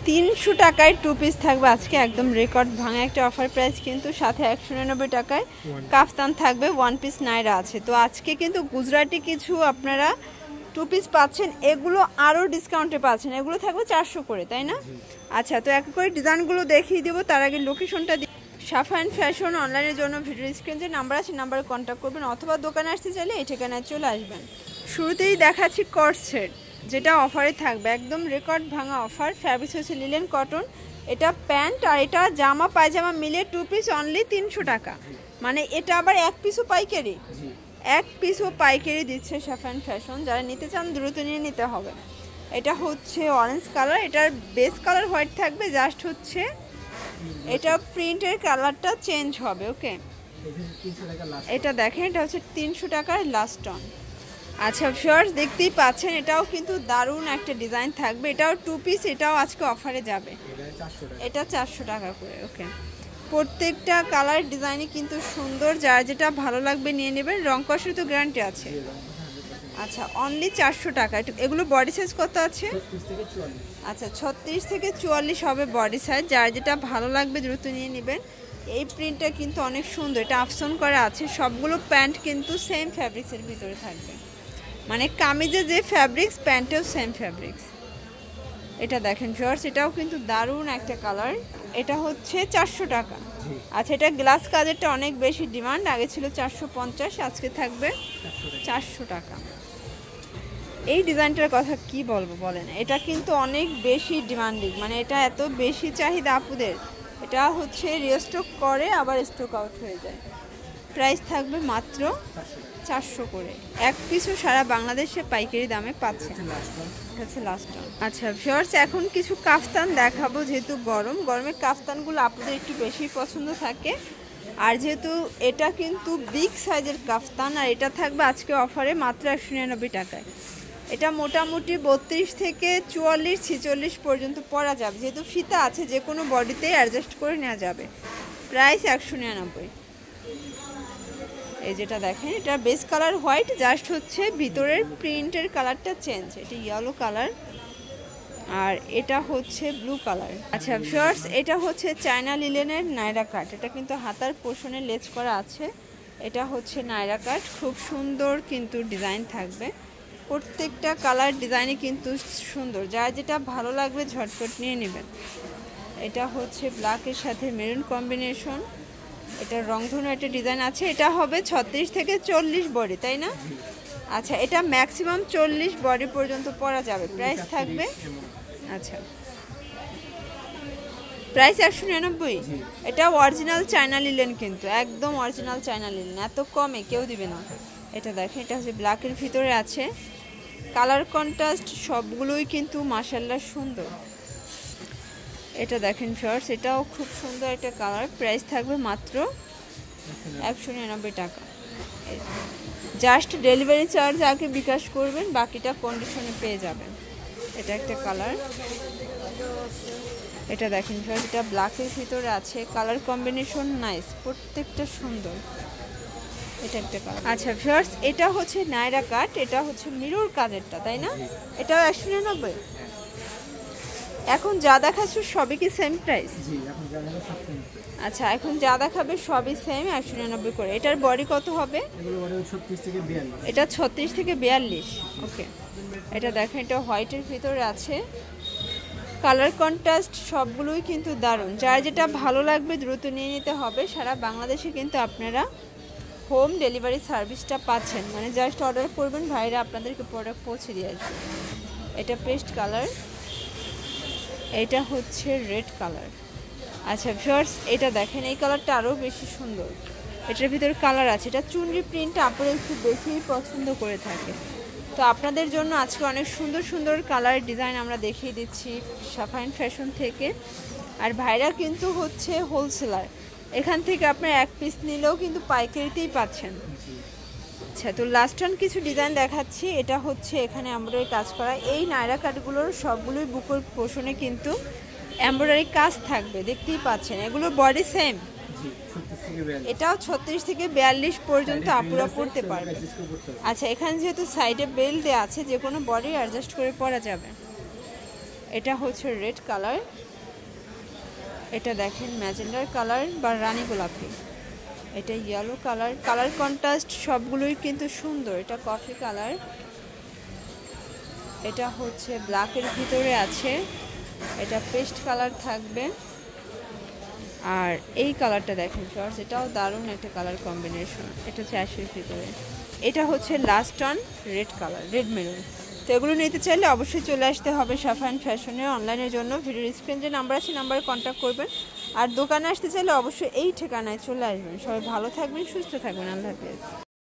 300 টাকায় 2 পিস থাকবে আজকে, একদম রেকর্ড ভাঙা একটা অফার প্রাইস কিন্তু। সাথে 199 টাকায় কাফতান থাকবে, 1 পিস নাইরা আছে। তো আজকে কিন্তু গুজরাটি কিছু আপনারা 2 পিস পাচ্ছেন, এগুলো আরও ডিসকাউন্টে পাচ্ছেন। এগুলো থাকবে 400 করে, তাই না? আচ্ছা, তো এক করে ডিজাইনগুলো দেখিয়ে দেবো। তার আগে লোকেশনটা সাফাইন ফ্যাশন অনলাইনের জন্য ভিডিও স্ক্রিনে যে নাম্বার আছে নাম্বারে কন্ট্যাক্ট করবেন, অথবা দোকানে আসতে চাইলে এই ঠিকানায় চলে আসবেন। শুরুতেই দেখাচ্ছি কট সেট, যেটা অফারে থাকবে, একদম রেকর্ড ভাঙা অফার। ফ্যাব্রিক্স হচ্ছে লিলেন কটন। এটা প্যান্ট আর এটা জামা পায়জামা মিলে 2 পিস অনলি 300 টাকা। মানে এটা আবার 1 পিসও পাইকারি, 1 পিসও পাইকারি দিচ্ছে সাফাইন ফ্যাশন। যারা নিতে চান দ্রুত নিয়ে নিতে হবে। এটা হচ্ছে অরেঞ্জ কালার, এটার বেস কালার হোয়াইট থাকবে, জাস্ট হচ্ছে এটা প্রিন্টের কালারটা চেঞ্জ হবে। ওকে, এটা দেখেন, এটা হচ্ছে 300 টাকার লাস্ট অন। আচ্ছা ভিউয়ার্স, দেখতেই পাচ্ছেন এটাও কিন্তু দারুণ একটা ডিজাইন থাকবে। এটাও 2 পিস, এটাও আজকে অফারে যাবে। এটা 400 টাকা করে। ওকে, প্রত্যেকটা কালার ডিজাইনই কিন্তু সুন্দর, যার যেটা ভালো লাগবে নিয়ে নেবেন। রং কষের তো গ্যারান্টি আছে। আচ্ছা, অনলি 400 টাকা। এগুলো বডি সাইজ কত আছে? আচ্ছা, 36 থেকে 44 হবে বডি সাইজ। যার যেটা ভালো লাগবে দ্রুত নিয়ে নেবেন। এই প্রিন্টটা কিন্তু অনেক সুন্দর, এটা আফসন করা আছে। সবগুলো প্যান্ট কিন্তু সেম ফ্যাব্রিক্সের ভিতরে থাকবে, মানে কামিজে যে ফ্যাব্রিক্স প্যান্টেও সেম ফ্যাব্রিক্স। এটা দেখেন ভিউয়ার্স, এটাও কিন্তু দারুণ একটা কালার। এটা হচ্ছে 400 টাকা। আচ্ছা, এটা গ্লাস কাজেরটা অনেক বেশি ডিমান্ড, আগে ছিল 450, আজকে থাকবে 400 টাকা। এই ডিজাইনটার কথা কি বলবো বলেন, এটা কিন্তু অনেক বেশি ডিমান্ডিং, মানে এটা এত বেশি চাহিদা আপুদের। এটা হচ্ছে রিস্টক করে আবার স্টক আউট হয়ে যায়। প্রাইস থাকবে মাত্র 400 করে। 1 পিসও সারা বাংলাদেশে পাইকারি দামে পাচ্ছেন। এটা হচ্ছে লাস্ট টাইম। আচ্ছা ভিউয়ার্স, এখন কিছু কাফতান দেখাবো। যেহেতু গরমে কাফতানগুলো আপনাদের একটু বেশি পছন্দ থাকে, আর যেহেতু এটা কিন্তু বিগ সাইজের কাফতান, আর এটা থাকবে আজকে অফারে মাত্র 199 টাকায়। এটা মোটামুটি 32 থেকে 44 46 পর্যন্ত পরা যাবে, যেহেতু ফিতা আছে যে কোনো বডিতে অ্যাডজাস্ট করে নেওয়া যাবে। প্রাইস 199। এই যেটা দেখেন, এটা বেস কালার হোয়াইট, জাস্ট হচ্ছে ভিতরের প্রিন্টের কালারটা চেঞ্জ। এটা ইয়েলো কালার আর এটা হচ্ছে ব্লু কালার। আচ্ছা ভিউয়ার্স, এটা হচ্ছে চায়না লিলেনের নাইরা কাট। এটা কিন্তু হাতার পোর্শনে লেজ করা আছে। এটা হচ্ছে নাইরা কাট, খুব সুন্দর কিন্তু ডিজাইন থাকবে। প্রত্যেকটা কালার ডিজাইনে কিন্তু সুন্দর, যার যেটা ভালো লাগবে ঝটপট নিয়ে নেবেন। এটা হচ্ছে ব্ল্যাকের সাথে মেরুন কম্বিনেশন। এটা রংধনু একটা ডিজাইন আছে। এটা হবে 36 থেকে 40 বডি, তাই না? আচ্ছা, এটা ম্যাক্সিমাম 40 বডি পর্যন্ত পরা যাবে। প্রাইস থাকবে, আচ্ছা প্রাইস 199। এটা অরিজিনাল চায়না লিলেন, কিন্তু একদম অরিজিনাল চায়না লিলেন, এত কমে কেউ দিবে না। এটা দেখেন, এটা হচ্ছে ব্ল্যাকের ভিতরে আছে। কালার কন্ট্রাস্ট সবগুলোই কিন্তু মাশাআল্লাহ সুন্দর। এটা দেখেন ভিউয়ার্স, এটাও খুব সুন্দর একটা কালার। প্রাইস থাকবে মাত্র 199 টাকা। জাস্ট ডেলিভারি চার্জ আগে বিকাশ করবেন, বাকিটা কন্ডিশনে পেয়ে যাবেন। এটা একটা কালার। এটা দেখেন ভিউয়ার্স, এটা ব্ল্যাকের ভিতরে আছে। কালার কম্বিনেশন নাইস, প্রত্যেকটা সুন্দর। এটা একটা কালার। আচ্ছা ভিউয়ার্স, এটা হচ্ছে নাইরা কাট। এটা হচ্ছে মিরর কাজেরটা, তাই না? এটাও 199। এখন যা দেখাচ্ছ সবই কি সেম প্রাইস? আচ্ছা, এখন যা দেখাবে সবই সেম, 199 করে। এটার বডি কত হবে? এটা 36 থেকে 42। ওকে, এটা দেখেন, এটা হোয়াইটের ভিতরে আছে। কালার কন্ট্রাস্ট সবগুলোই কিন্তু দারুণ, যার যেটা ভালো লাগবে দ্রুত নিয়ে নিতে হবে। সারা বাংলাদেশে কিন্তু আপনারা হোম ডেলিভারি সার্ভিসটা পাচ্ছেন, মানে জাস্ট অর্ডার করবেন, ভাইরা আপনাদেরকে প্রোডাক্ট পৌঁছে দিয়ে আসবে। এটা পেস্ট কালার, এটা হচ্ছে রেড কালার। আচ্ছা ভিউয়ার্স, এটা দেখেন, এই কালারটা আরও বেশি সুন্দর। এটার ভিতরে কালার আছে। এটা চুনরি প্রিন্ট আপনারা একটু বেশিই পছন্দ করে থাকে। তো আপনাদের জন্য আজকে অনেক সুন্দর সুন্দর কালার ডিজাইন আমরা দেখিয়ে দিচ্ছি সাফাইন ফ্যাশন থেকে। আর ভাইরা কিন্তু হচ্ছে হোলসেলার, এখান থেকে আপনার 1 পিস নিলেও কিন্তু পাইকারিতেই পাচ্ছেন। আচ্ছা, তো লাস্ট অন কিছু ডিজাইন দেখাচ্ছি। এটা হচ্ছে এখানে এমব্রয়ডারি কাজ করা। এই নাইরা কাটগুলোর সবগুলোই বুকের পোর্শনে কিন্তু এমব্রয়ডারি কাজ থাকবে, দেখতেই পাচ্ছেন। এগুলো বডি সেম, এটাও 36 থেকে 42 পর্যন্ত আপুরা পরতে পারবে। আচ্ছা, এখানে যেহেতু সাইডে বেল্ট দেওয়া আছে, যে কোনো বডি অ্যাডজাস্ট করে পরা যাবে। এটা হচ্ছে রেড কালার, এটা দেখেন ম্যাজেন্ডার কালার বা রানী গোলাপি, এটা ইয়েলো কালার, কালার কন্ট্রাস্ট সবগুলোই কিন্তু সুন্দর। এটা কফি কালার, এটা হচ্ছে ব্ল্যাকের ভিতরে আছে, এটা পেস্ট কালার থাকবে। আর এই কালারটা দেখেন ফ্রেন্ডস, এটাও দারুণ একটা কালার কম্বিনেশন, এটা হচ্ছে অ্যাশের ভিতরে। এটা হচ্ছে last on red colour, red maroon. তো এগুলো নিতে চাইলে অবশ্যই চলে আসতে হবে সাফায়ান ফ্যাশনে অনলাইনের জন্য। ভিডিওর স্ক্রিনে যে নাম্বার আছে নাম্বারে কন্ট্যাক্ট করবেন। আর দোকানে আসতে চাইলে অবশ্যই এই ঠিকানায় চলে আসবেন। সবাই ভালো থাকবেন, সুস্থ থাকবেন, আল্লাহ হাফেজ।